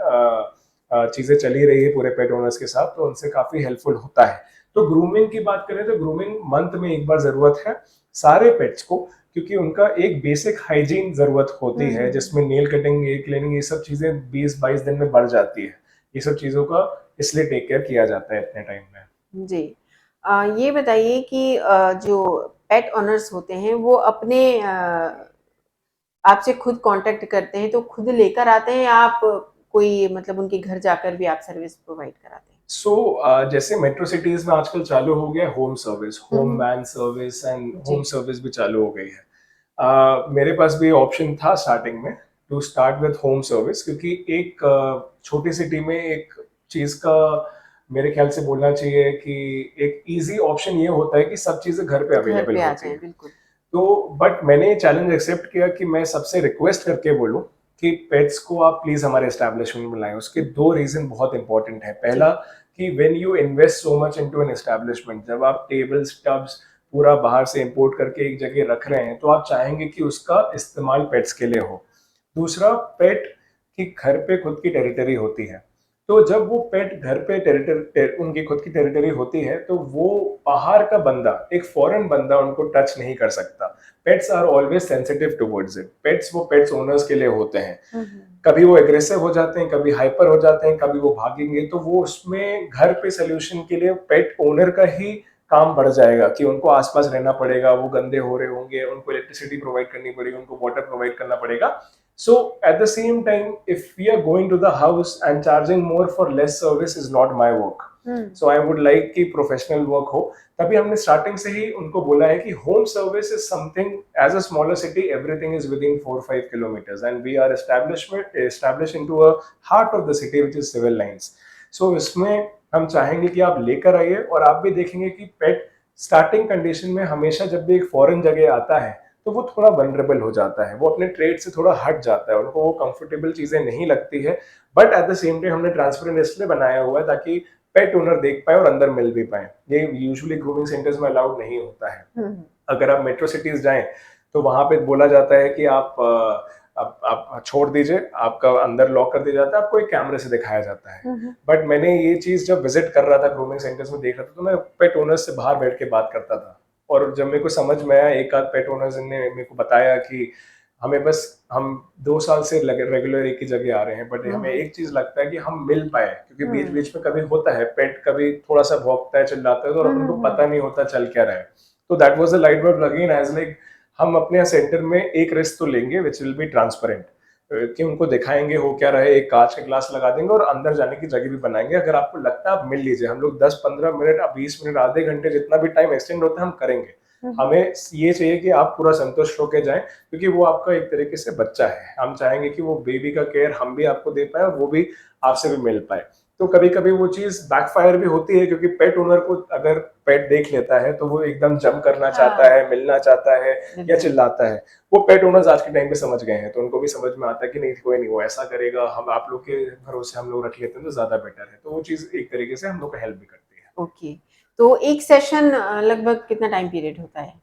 चीजें चली रही है पूरे पेट ओनर्स के साथ, तो उनसे काफी हेल्पफुल होता है। तो ग्रूमिंग की बात करें तो ग्रूमिंग मंथ में एक बार जरूरत है सारे पेट्स को, क्योंकि उनका एक बेसिक हाइजीन जरूरत होती है, जिसमें नेल कटिंग, हेयर क्लीनिंग, ये सब चीजें 20-22 दिन में बढ़ जाती है। ये सब चीजों का इसलिए टेक केयर किया जाता है इतने टाइम में। जी। ये बताइए कि जो पेट ओनर्स होते हैं वो अपने आपसे खुद कांटेक्ट करते हैं तो खुद लेकर आते हैं या आप कोई मतलब उनके घर जाकर भी आप सर्विस प्रोवाइड कराते हैं? जैसे मेट्रो सिटीज में आजकल चालू हो गया home service, home van service and जी। होम सर्विस भी चालू हो गई है। मेरे पास भी ऑप्शन था स्टार्टिंग में to start with home service, क्योंकि एक छोटी सिटी में एक चीज का मेरे ख्याल से बोलना चाहिए कि एक इजी ऑप्शन ये होता है कि सब चीजें घर पे घर अवेलेबल पे आ होती जाएँ, है। बिल्कुल। तो बट मैंने ये चैलेंज एक्सेप्ट किया कि मैं सबसे रिक्वेस्ट करके बोलूं कि पेट्स को आप प्लीज हमारे एस्टेब्लिशमेंट में लाएं। उसके दो रीजन बहुत इंपॉर्टेंट है। जी। पहला कि when you invest so much into an establishment, जब आप टेबल्स टब्स पूरा बाहर से इंपोर्ट करके एक जगह रख रहे हैं, तो आप चाहेंगे कि उसका इस्तेमाल पेट्स के लिए हो। दूसरा, पेट की घर पे खुद की टेरिटरी होती है। तो जब वो पेट घर पे उनकी खुद की टेरिटरी होती है, तो वो बाहर का बंदा, एक फॉरेन बंदा उनको टच नहीं कर सकता। Pets are always sensitive towards it. Pets वो पेट्स ओनर्स के लिए होते हैं। कभी वो एग्रेसिव हो जाते हैं, कभी हाइपर हो जाते हैं, कभी वो भागेंगे। तो वो उसमें घर पे सोल्यूशन के लिए पेट ओनर का ही काम बढ़ जाएगा कि उनको आसपास रहना पड़ेगा, वो गंदे हो रहे होंगे, उनको इलेक्ट्रिसिटी प्रोवाइड करनी पड़ेगी, उनको वाटर प्रोवाइड करना पड़ेगा। So at the same time, if we are going to the house and charging more for less service is not my work. So I would like कि प्रोफेशनल वर्क हो। तभी हमने starting से ही उनको बोला है कि home service is something, as a smaller city everything is within 4-5 kilometres and we are establish into a heart of the city which is civil lines. So इसमें हम चाहेंगे कि आप लेकर आइए, और आप भी देखेंगे कि पेट स्टार्टिंग कंडीशन में हमेशा जब भी एक फॉरेन जगह आता है तो वो थोड़ा वनरेबल हो जाता है, वो अपने ट्रेड से थोड़ा हट जाता है, उनको वो कंफर्टेबल चीजें नहीं लगती है। But at the same time हमने ट्रांसपेरेंट इसलिए बनाया हुआ है ताकि पेट ओनर देख पाए और अंदर मिल भी पाए। ये यूजुअली ग्रूमिंग सेंटर्स में अलाउड नहीं होता है। अगर आप मेट्रो सिटीज जाएं तो वहां पे बोला जाता है कि आप छोड़ दीजिए, आपका अंदर लॉक कर दिया जाता है, आपको एक कैमरे से दिखाया जाता है। बट मैंने ये चीज जब विजिट कर रहा था, ग्रूमिंग सेंटर्स में देख रहा था, तो मैं पेट ओनर्स से बाहर बैठ के बात करता था। और जब मेरे को समझ में आया, एक आध पेट ओनर्स ने मेरे को बताया कि हम 2 साल से रेगुलर एक ही जगह आ रहे हैं, बट हमें एक चीज लगता है कि हम मिल पाए, क्योंकि बीच बीच में कभी होता है पेट कभी थोड़ा सा भौंकता है, चिल्लाता है, तो अपन को पता नहीं होता चल क्या रहा है। तो that was the light bulb again, as like हम अपने सेंटर में एक रिस्क तो लेंगे विच विल बी ट्रांसपेरेंट, कि उनको दिखाएंगे हो क्या रहा है, एक कांच का ग्लास लगा देंगे और अंदर जाने की जगह भी बनाएंगे। अगर आपको लगता है आप मिल लीजिए, हम लोग 10-15 मिनट, 20 मिनट, आधे घंटे, जितना भी टाइम एक्सटेंड होता है हम करेंगे। हमें ये चाहिए कि आप पूरा संतुष्ट होकर जाएं, क्योंकि वो आपका एक तरीके से बच्चा है। हम चाहेंगे कि वो बेबी का केयर हम भी आपको दे पाए और वो भी आपसे भी मिल पाए। तो कभी कभी वो चीज बैकफायर भी होती है, क्योंकि पेट ओनर को अगर पेट देख लेता है तो वो एकदम जंप करना चाहता है, मिलना चाहता है या चिल्लाता है। वो पेट ओनर्स आज के टाइम पे समझ गए हैं, तो उनको भी समझ में आता है कि नहीं, कोई नहीं, वो ऐसा करेगा, हम आप लोग के भरोसे हम लोग रख लेते हैं तो ज्यादा बेटर है। तो वो चीज एक तरीके से हम लोग को हेल्प भी करती है। ओके। तो एक सेशन लगभग कितना टाइम पीरियड होता है?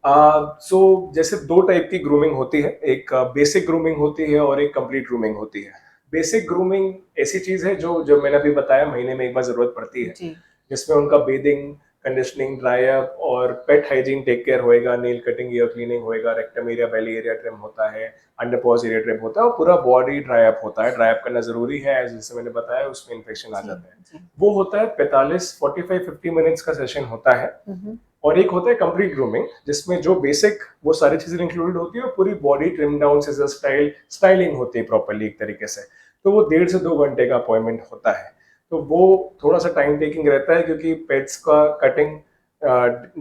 जैसे 2 टाइप की ग्रूमिंग होती है, एक बेसिक ग्रूमिंग होती है और एक कंप्लीट ग्रूमिंग होती है। बेसिक ग्रूमिंग ऐसी चीज है जो जो मैंने अभी बताया, महीने में एक बार जरूरत पड़ती है, जी। जिसमें उनका बेदिंग, कंडीशनिंग, ड्राई अप और पेट हाइजीन टेक केयर होएगा, नेल कटिंग, ईयर क्लीनिंग होएगा, रेक्टम एरिया, बेली एरिया ट्रिम होता है, अंडर पॉज एरिया ट्रिम होता है, और पूरा बॉडी ड्राई अप होता है। ड्राई अप करना जरूरी है, जैसे मैंने बताया उसमें इन्फेक्शन आ जाता है। वो होता है 45-50 मिनट्स का सेशन होता है। और एक होता है कंप्लीट ग्रूमिंग, जिसमें जो बेसिक वो सारी चीजें इंक्लूडेड होती है और पूरी body trim down, scissor styling होती है प्रॉपर्ली एक तरीके से। तो वो 1.5 से 2 घंटे का अपॉइंटमेंट होता है। तो वो थोड़ा सा टाइम टेकिंग रहता है, क्योंकि पेट्स का कटिंग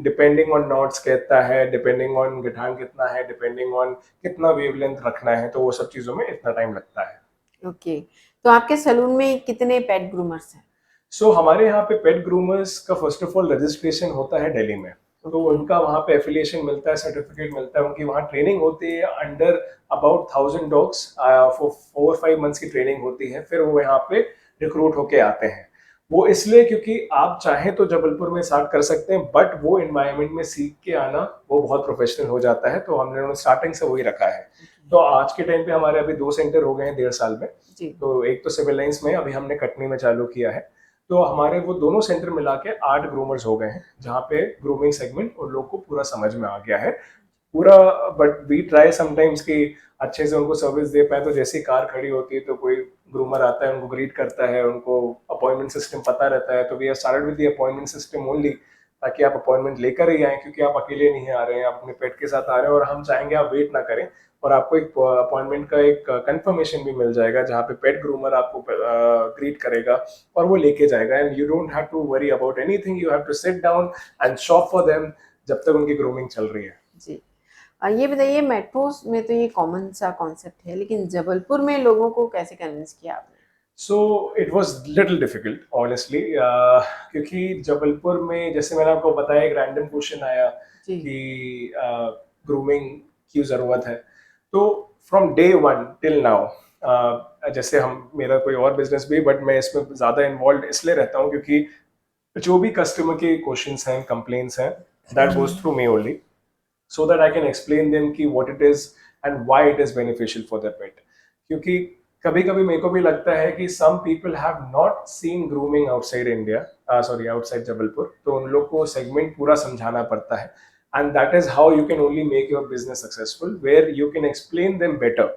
डिपेंडिंग ऑन नॉट्स कहता है, डिपेंडिंग ऑन गिठान कितना है, डिपेंडिंग ऑन कितना वेवलेंथ रखना है, तो वो सब चीजों में इतना टाइम लगता है। ओके। तो आपके सैलून में कितने पेट ग्रूमर्स हैं? हमारे यहाँ पे पेट ग्रूमर्स का फर्स्ट ऑफ ऑल रजिस्ट्रेशन होता है दिल्ली में। तो उनका वहाँ पे एफिलिएशन मिलता है, सर्टिफिकेट मिलता है, उनकी वहाँ ट्रेनिंग होती है under about 1000 dogs for 4-5 months की ट्रेनिंग होती है। फिर वो यहाँ पे रिक्रूट होके आते हैं। वो इसलिए क्योंकि आप चाहें तो जबलपुर में स्टार्ट कर सकते हैं, बट वो एनवायरनमेंट में सीख के आना वो बहुत प्रोफेशनल हो जाता है, तो हमने स्टार्टिंग से वही रखा है। तो आज के टाइम पे हमारे अभी 2 सेंटर हो गए हैं 1.5 साल में। तो एक तो सिविल लाइंस में, अभी हमने कटनी में चालू किया है। तो हमारे वो दोनों सेंटर मिला के 8 ग्रूमर्स हो गए हैं, जहाँ पे ग्रूमिंग सेगमेंट उन लोग को पूरा समझ में आ गया है। पूरा, बट वी ट्राई समटाइम्स कि अच्छे से उनको सर्विस दे पाए। तो जैसी कार खड़ी होती है तो कोई ग्रूमर आता है, उनको ग्रीट करता है, उनको अपॉइंटमेंट सिस्टम पता रहता है। तो we are started with the appointment system only, ताकि आप अपॉइंटमेंट लेकर ही आए, क्योंकि आप अकेले नहीं आ रहे हैं, आप अपने पेट के साथ आ रहे हैं, और हम चाहेंगे आप वेट ना करें। और आपको एक अपॉइंटमेंट का एक कंफर्मेशन भी मिल जाएगा, जहाँ पे पेट ग्रूमर आपको ग्रीट करेगा और वो लेके जाएगा। And you don't have to worry about anything, you have to sit down and shop for them जब तक उनकी ग्रूमिंग चल रही है। जी। ये बताइए, मेट्रोस में तो ये कॉमन सा कॉन्सेप्ट है, लेकिन जबलपुर में लोगों को कैसे कन्विंस किया आपने? So it was little difficult honestly, क्योंकि जबलपुर में जैसे मैंने आपको बताया, एक रैंडम क्वेश्चन आया जी। कि ग्रूमिंग की ज़रूरत है। तो from day one till now, जैसे हम, मेरा कोई और बिजनेस भी, बट मैं इसमें ज़्यादा इन्वॉल्व इसलिए रहता हूँ क्योंकि जो भी कस्टमर के क्वेश्चंस हैं, कंप्लेंट्स हैं, that goes through me only, so that I can explain them कि what it is and why it is beneficial for their pet। क्योंकि कभी कभी मेरे को भी लगता है कि some people have not seen grooming outside India, sorry outside Jabalpur, तो उन लोग को सेगमेंट पूरा समझाना पड़ता है। And that is how you can only make your business successful, where you can explain them better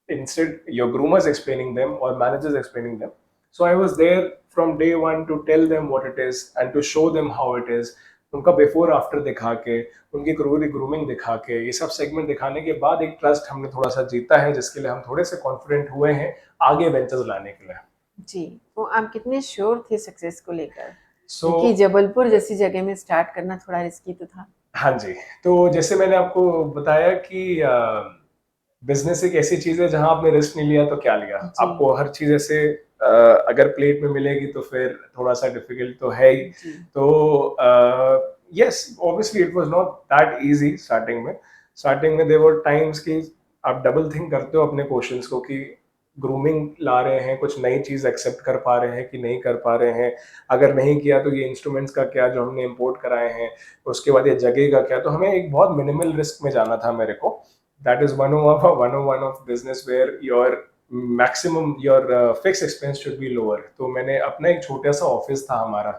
instead your groomers explaining them or managers explaining them। So I was there from day one to tell them what it is and to show them how it is। उनका before after दिखा के, उनकी grooming दिखा के, ये सब segment दिखाने के बाद एक ट्रस्ट हमने थोड़ा सा जीता है, जिसके लिए हम थोड़े से कॉन्फिडेंट हुए हैं आगे वेंचर्स लाने के लिए। जी, तो आप कितने श्योर थे सक्सेस को लेकर? सो क्योंकि जबलपुर जैसी जगह में स्टार्ट करना थोड़ा रिस्की तो था। हाँ जी, तो जैसे मैंने आपको बताया कि बिजनेस एक ऐसी चीज है जहां आपने रिस्क नहीं लिया तो क्या लिया। जी। आपको हर चीज ऐसे अगर प्लेट में मिलेगी तो फिर थोड़ा सा डिफिकल्ट तो है ही। जी। तो yes, obviously it was not that easy starting में। स्टार्टिंग में देयर वर टाइम्स कि आप डबल थिंक करते हो अपने क्वेश्चंस को, कि ग्रूमिंग ला रहे हैं, कुछ नई चीज एक्सेप्ट कर पा रहे हैं कि नहीं कर पा रहे हैं। अगर नहीं किया तो ये इंस्ट्रूमेंट्स का क्या जो हमने इंपोर्ट कराए हैं, उसके बाद ये जगह का क्या। तो हमें एक बहुत मिनिमल रिस्क में जाना था मेरे को। That is one of business where your maximum your fixed expense should be lower। तो मैंने अपना एक छोटा सा ऑफिस था हमारा,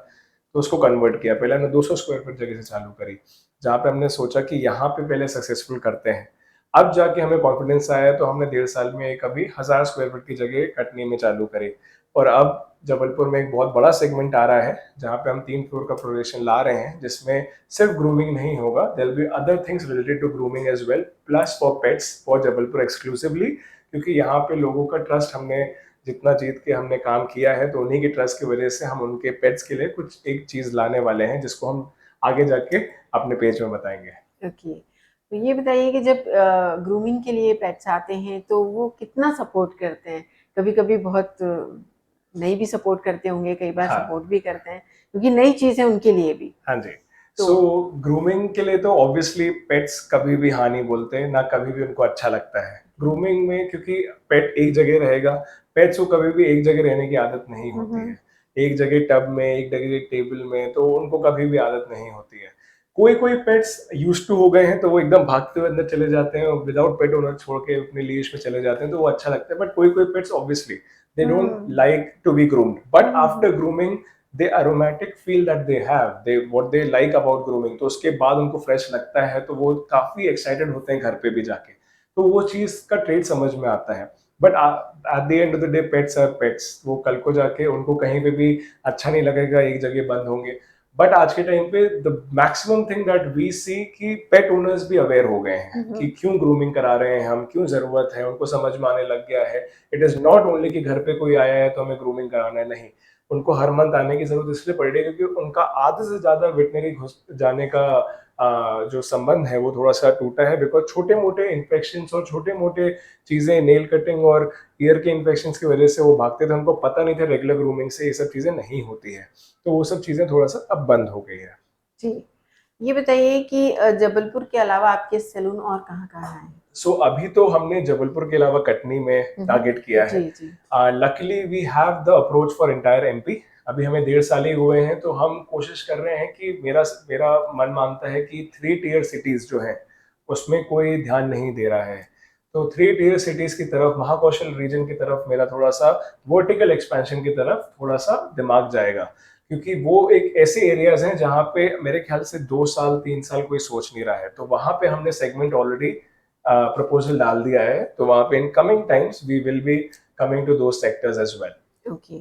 तो उसको कन्वर्ट किया। पहले हमने 200 स्क्वायर फीट जगह से चालू करी, जहाँ पे हमने सोचा कि यहाँ पे पहले सक्सेसफुल करते हैं। अब जाके हमें कॉन्फिडेंस आया, तो हमने 1.5 साल में एक अभी 1000 स्क्वायर फीट की जगह कटनी में चालू करी। और अब जबलपुर में एक बहुत बड़ा सेगमेंट आ रहा है, जहाँ पे हम 3 फ्लोर का प्रोजेक्शन ला रहे हैं, जिसमें सिर्फ ग्रूमिंग नहीं होगा, there will be other things related to grooming as well, plus for pets for Jabalpur exclusively. क्योंकि यहाँ पे लोगों का ट्रस्ट हमने जितना जीत के हमने काम किया है, तो उन्हीं की ट्रस्ट की वजह से हम उनके पेट्स के लिए कुछ एक चीज लाने वाले हैं, जिसको हम आगे जाके अपने पेज में बताएंगे। ओके, तो ये बताइए कि जब ग्रूमिंग के लिए पेट्स आते हैं तो वो कितना सपोर्ट करते हैं? कभी-कभी बहुत नहीं भी सपोर्ट करते होंगे, कई बार हाँ सपोर्ट भी करते हैं, क्योंकि नई चीज़ है उनके लिए भी। हाँ जी। तो सो ग्रूमिंग के लिए तो ऑब्वियसली पेट्स कभी भी हाँ नहीं बोलते, ना कभी भी उनको अच्छा लगता है ग्रूमिंग में, क्योंकि पेट एक जगह रहेगा। पेट्स को कभी भी एक जगह रहने की आदत नहीं हुँ, होती हुँ। है, एक जगह टब में, एक जगह टेबल में, तो उनको कभी भी आदत नहीं होती है। कोई कोई पेट्स यूज्ड टू हो गए हैं, तो वो एकदम भागते हुए अंदर चले जाते हैं और विदाउट पेट ओनर छोड़ के अपने लीश में चले जाते हैं, तो वो अच्छा लगता है। बट कोई कोई pets obviously they don't um. Like to be groomed, but um, after um. Grooming the aromatic feel that they have, they what they like about grooming, तो उसके बाद उनको फ्रेश लगता है, तो वो काफी एक्साइटेड होते हैं घर पे भी जाके। तो वो चीज का ट्रेड समझ में आता है। But at the end of the day pets are pets, वो कल को जाके उनको कहीं पे भी अच्छा नहीं लगेगा, एक जगह बंद होंगे। बट आज के टाइम पे the maximum thing that we see कि पेट ओनर्स भी अवेयर हो गए हैं हुँ, कि हुँ। क्यों ग्रूमिंग करा रहे हैं हम, क्यों जरूरत है, उनको समझ में आने लग गया है। इट इज नॉट ओनली कि घर पे कोई आया है तो हमें ग्रूमिंग कराना है, नहीं। उनको हर मंथ आने की जरूरत इसलिए पड़ रही है क्योंकि उनका आधे से ज्यादा वेटनरी घुस जाने का जो संबंध है वो थोड़ा सा टूटा है, बिकॉज छोटे मोटे इन्फेक्शन और छोटे मोटे चीजें, नेल कटिंग और ईयर के इन्फेक्शन की वजह से वो भागते थे। उनको पता नहीं था रेगुलर ग्रूमिंग से ये सब चीजें नहीं होती है, तो वो सब चीजें थोड़ा सा अब बंद हो गई है। जी। ये बताइए कि जबलपुर के अलावा आपके सैलून और कहाँ-कहाँ हैं? सो अभी तो हमने जबलपुर के अलावा कटनी में हुँ, हुँ। टारगेट किया है। जी, जी। Luckily we have the approach for entire MP. अभी हमें 1.5 साल ही हुए हैं, तो हम कोशिश कर रहे हैं कि मेरा मेरा मन मानता है कि 3 टियर सिटीज जो हैं उसमें कोई ध्यान नहीं दे रहा है। तो 3 टियर सिटीज की तरफ, महाकौशल रीजन की तरफ मेरा थोड़ा सा वर्टिकल एक्सपेंशन की तरफ थोड़ा सा दिमाग जाएगा। क्योंकि वो एक ऐसे एरियाज हैं जहाँ पे मेरे ख्याल से 2 साल 3 साल कोई सोच नहीं रहा है, तो वहाँ पे हमने सेगमेंट ऑलरेडी प्रपोजल डाल दिया है, तो वहाँ पे in coming times we will be coming to those sectors as well. Okay.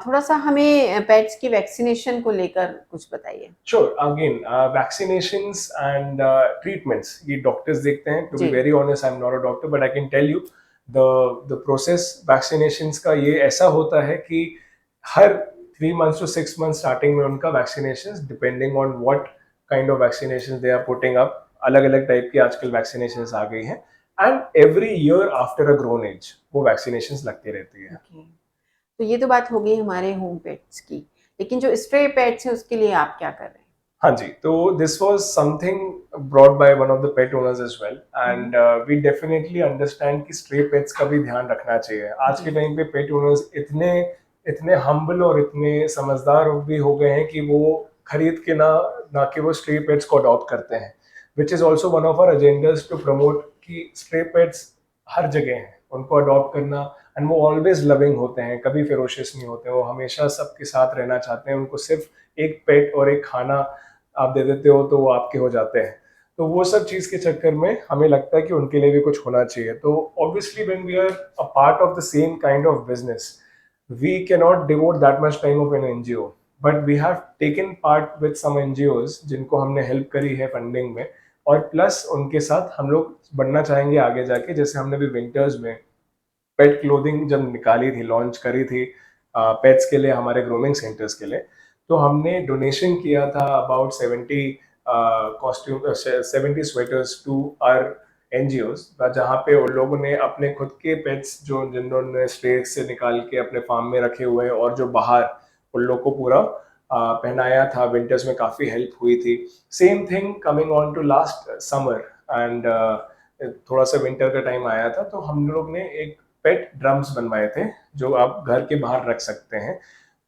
थोड़ा सा हमें पेट्स की वैक्सीनेशन को लेकर कुछ बताइए। Sure. Again, vaccinations and treatments. ये doctors देखते हैं. To be ji. very honest, I'm not a doctor, but I can tell you the process vaccinations का ये ऐसा होता है कि हर 3 months to 6 months starting में उनका vaccinations depending on what kind of vaccinations they are putting up. अलग-अलग type की आजकल vaccinations आ गई हैं and every year after a grown age वो vaccinations लगती रहती है. ओके। तो ये तो बात हो गई हमारे होम पेट्स की, लेकिन जो स्ट्रे पेट्स हैं उसके लिए आप क्या कर रहे हैं? हाँ जी, तो this was something brought by one of the pet owners as well and we definitely understand कि स्ट्रे पेट्स का भी ध्यान रखना चाहिए। आज के टाइम पे पेट ओनर्स इतने इतने हम्बल और इतने समझदार भी हो गए हैं कि वो खरीद के ना कि वो स्ट्रे पेट्स को अडॉप्ट करते हैं, which is also one of our agendas to promote कि स्ट्रे पेट्स हर जगह हैं, उनको अडॉप्ट करना एंड वो ऑलवेज लविंग होते हैं, कभी फेरोशियस नहीं होते, वो हमेशा सबके साथ रहना चाहते हैं, उनको सिर्फ एक पेट और एक खाना आप दे देते हो तो वो आपके हो जाते हैं। तो वो सब चीज़ के चक्कर में हमें लगता है कि उनके लिए भी कुछ होना चाहिए। तो obviously when we are a part of the same kind of business, we cannot devote that much time of an NGO, but we have taken part with some NGOs जिनको हमने हेल्प करी है फंडिंग में, और plus उनके साथ हम लोग बढ़ना चाहेंगे आगे जाके। जैसे हमने भी विंटर्स में पेट क्लोथिंग जब निकाली थी, लॉन्च करी थी पेट्स के लिए, हमारे ग्रूमिंग सेंटर्स के लिए, तो हमने डोनेशन किया था about 70 sweaters to our NGOs, जहाँ पे उन लोगों ने अपने खुद के पेट्स जो जिन्होंने स्ट्रे से निकाल के अपने फार्म में रखे हुए हैं और जो बाहर, उन लोग को पूरा पहनाया था। विंटर्स में काफ़ी हेल्प हुई थी। Same thing coming on to last summer and थोड़ा सा विंटर का टाइम आया था, तो हम लोग ने एक पेट ड्रम्स बनवाए थे जो आप घर के बाहर रख सकते हैं।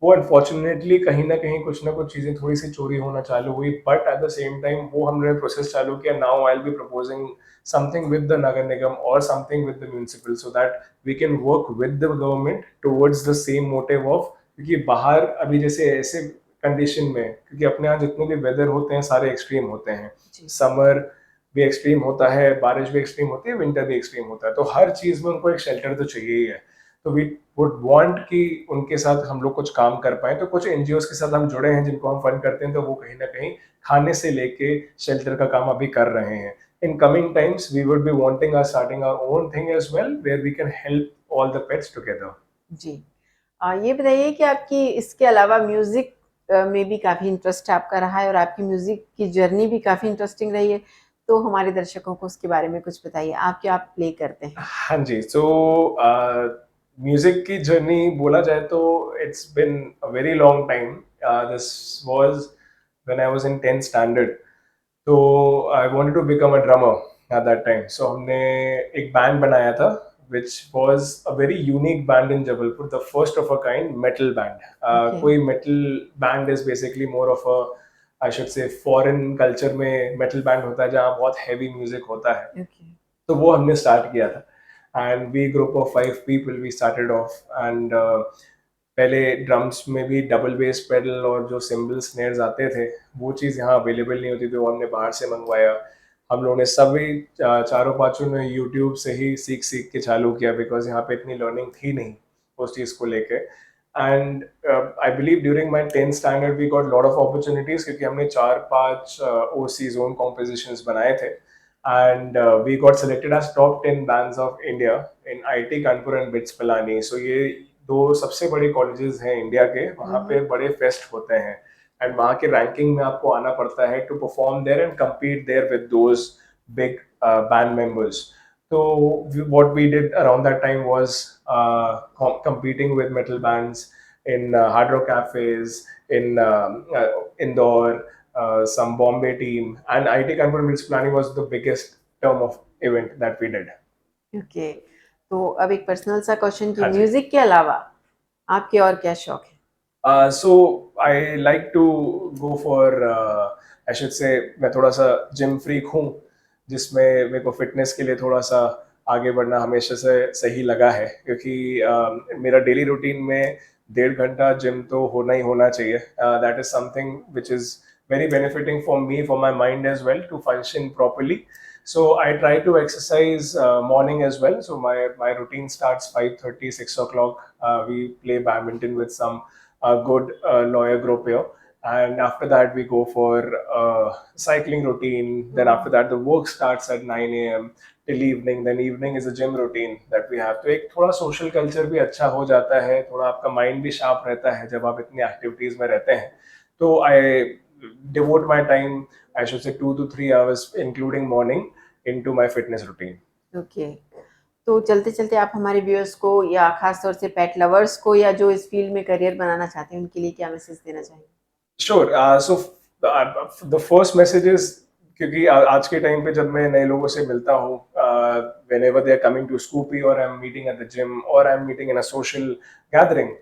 वो अनफॉर्चुनेटली कहीं ना कुछ चीज़ें थोड़ी सी चोरी होना चालू हुई, but at the same time वो हमने प्रोसेस चालू किया। Now I will be proposing something with the Nagar Nigam और something with the municipal, so that we can work with the government towards the same motive of, क्योंकि बाहर अभी जैसे ऐसे कंडीशन में, क्योंकि अपने यहाँ जितने भी वेदर होते हैं सारे एक्सट्रीम होते हैं, समर भी एक्सट्रीम होता है, बारिश भी एक्सट्रीम होती है, विंटर भी एक्सट्रीम होता है, तो हर चीज में उनको एक शेल्टर तो चाहिए ही है। तो वी वुड वांट कि उनके साथ हम लोग कुछ काम कर पाए। तो कुछ एनजीओ के साथ हम जुड़े हैं जिनको हम फंड करते हैं, तो वो कहीं ना कहीं खाने से लेके शेल्टर का काम अभी कर रहे हैं। In coming times we would be wanting starting our own thing as well, where we can help all the pets together. जी। ये बताइए कि आपकी इसके अलावा म्यूजिक में भी काफी इंटरेस्ट आपका रहा है और आपकी म्यूजिक की जर्नी भी काफी इंटरेस्टिंग रही है, तो हमारे दर्शकों को उसके बारे में कुछ बताइए। आप क्या प्ले करते हैं? हाँ जी, सो म्यूजिक की जर्नी बोला जाए तो it's been a very long time. This was when I was in 10th standard, तो I wanted to become a drummer at that time. So हमने एक बैंड बनाया था which was a very unique band in Jabalpur, the first of a kind metal band. Okay. कोई metal band is basically more of a, I should say, foreign culture में metal band होता है जहाँ बहुत heavy music होता है। Okay. तो वो हमने स्टार्ट किया था and we group of 5 people we started off and पहले ड्रम्स में भी डबल बेस पेडल और जो सिंबल स्नेयर्स आते थे वो चीज़ यहाँ अवेलेबल नहीं होती थी, वो हमने बाहर से मंगवाया। हम लोगों ने सभी चारों पांचों ने यूट्यूब से ही सीख सीख के चालू किया, बिकॉज यहाँ पे इतनी लर्निंग थी नहीं उस चीज़ को लेके। And I believe during my 10th standard we got lot of opportunities, क्योंकि हमने 4-5 ओसी जोन कॉम्पोजिशंस बनाए थे and we got selected as top 10 bands of India in IIT Kanpur and BITS Pilani. So ये दो सबसे बड़े कॉलेजेस हैं इंडिया के, वहाँ पे बड़े फेस्ट होते हैं एंड वहाँ के रैंकिंग में आपको आना पड़ता है to perform there and compete there with those big band members. So what we did around that time was competing with metal bands in Hard Rock cafes in Indore, some Bombay team, and IIT Kanpur Mills Planning was the biggest term of event that we did. Okay. तो अब एक personal सा question कि हाँ जी। Music के अलावा आपके और क्या शौक है? So I like to go for I should say मैं थोड़ा सा जिम फ्रीक हूँ, जिसमें मेरे को फिटनेस के लिए थोड़ा सा आगे बढ़ना हमेशा से सही लगा है, क्योंकि मेरा डेली रूटीन में 1.5 घंटा जिम तो होना ही होना चाहिए. That is something which is very benefiting for me, for my mind as well, to function properly. So I try to exercise morning as well. So my routine starts 5:30, 6 o'clock. We play badminton with some good lawyer group here, and after that we go for cycling routine. Then after that the work starts at 9 a.m. till evening. Then evening is a gym routine that we have. तो एक थोड़ा social culture भी अच्छा हो जाता है, थोड़ा आपका mind भी sharp रहता है जब आप इतनी activities में रहते हैं. तो I devote my time, I should say 2 to 3 hours, including morning, into my fitness routine. Okay, तो चलते चलते आप हमारे व्यूअर्स को या खास तौर से पेट लवर्स को या जो इस फील्ड में करियर बनाना चाहते हैं उनके लिए क्या मैसेज देना चाहेंगे? Sure. So the first message is, क्योंकि आज के टाइम पे जब मैं नए लोगों से मिलता हूँ, whenever they are coming to Scoopy or I'm meeting at the gym or I'm meeting in a social gathering,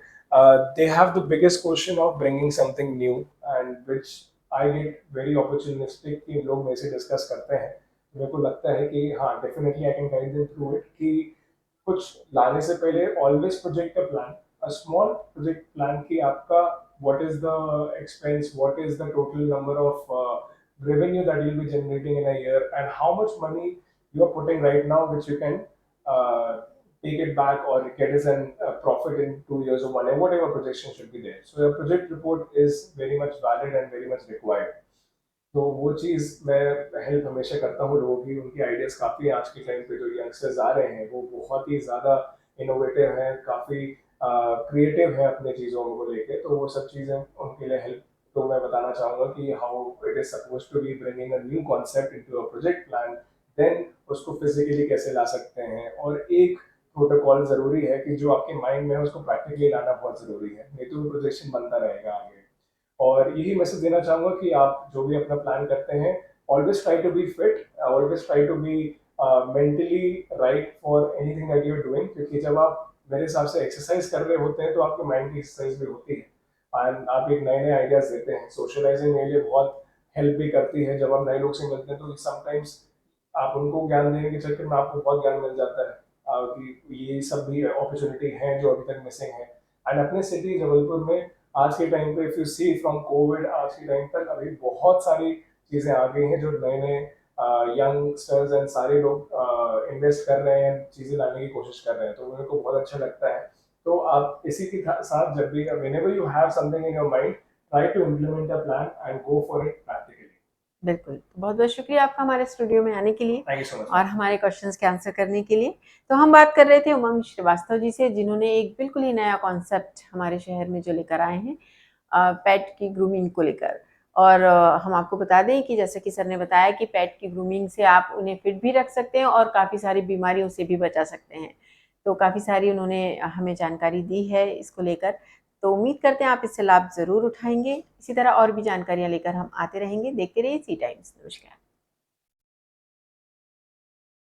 they have the biggest question of bringing something new, and which I get very opportunistic कि लोग मेरे से discuss करते हैं. मेरे को लगता है कि हाँ, definitely I can guide them through it, कि कुछ लाने से पहले always project a plan, a small project plan, कि आपका what is the expense, what is the total number of revenue that you'll be generating in a year, and how much money you are putting right now which you can take it back or get as an profit in 2 years or whatever projection should be there. So your project report is very much valid and very much required. तो वो चीज़ मैं help हमेशा करता हूँ लोगों की. उनकी ideas काफ़ी आज के टाइम पे जो यंगस्टर्स आ रहे हैं वो बहुत ही ज़्यादा इनोवेटिव हैं, काफ़ी क्रिएटिव हैं अपने चीज़ों को लेके. तो वो सब चीज़ें उनके लिए हेल्प तो मैं बताना चाहूँगा कि how it is suppose to be bringing a new concept into a project plan, then उसको फिजिकली कैसे ला सकते हैं. और एक प्रोटोकॉल ज़रूरी है कि जो आपके माइंड में है उसको प्रैक्टिकली लाना बहुत ज़रूरी है, नहीं तो प्रोजेक्शन बनता रहेगा आगे. और यही मैसेज देना चाहूँगा कि आप जो भी अपना प्लान करते हैं, always try to be fit, always try to be mentally right for anything that you are doing. क्योंकि जब आप मेरे हिसाब से एक्सरसाइज कर रहे होते हैं तो आपके माइंड की एक्सरसाइज भी होती है, एंड आप एक नए नए आइडियाज देते हैं. सोशलाइजिंग मेरे लिए बहुत हेल्प भी करती है. जब आप नए लोग से मिलते हैं तो समटाइम्स आप उनको ज्ञान देने के चक्कर में आपको बहुत ज्ञान मिल जाता है कि ये सब भी अपॉर्चुनिटी हैं जो अभी तक मिसिंग है. एंड अपने सिटी जबलपुर में आज के टाइम पे if you see from covid आज के टाइम तक अभी बहुत सारी चीज़ें आ गई हैं जो नए नए यंगस्टर्स एंड सारे लोग इन्वेस्ट कर रहे हैं, चीज़ें लाने की कोशिश कर रहे हैं. तो मेरे को बहुत अच्छा लगता है. तो आप इसी के साथ जब भी whenever you have something in your mind, try to implement a plan and go for it practically. बिल्कुल, तो बहुत बहुत शुक्रिया आपका हमारे स्टूडियो में आने के लिए Thank you so much. और हमारे क्वेश्चंस के आंसर करने के लिए. तो हम बात कर रहे थे उमंग श्रीवास्तव जी से, जिन्होंने एक बिल्कुल ही नया कॉन्सेप्ट हमारे शहर में जो लेकर आए हैं पेट की ग्रूमिंग को लेकर. और हम आपको बता दें कि जैसे कि सर ने बताया कि पेट की ग्रूमिंग से आप उन्हें फिट भी रख सकते हैं और काफ़ी सारी बीमारियों से भी बचा सकते हैं. तो काफ़ी सारी उन्होंने हमें जानकारी दी है इसको लेकर. तो उम्मीद करते हैं आप इससे लाभ ज़रूर उठाएंगे. इसी तरह और भी जानकारियाँ लेकर हम आते रहेंगे. देखते रहिए सी टाइम्स. नमस्कार.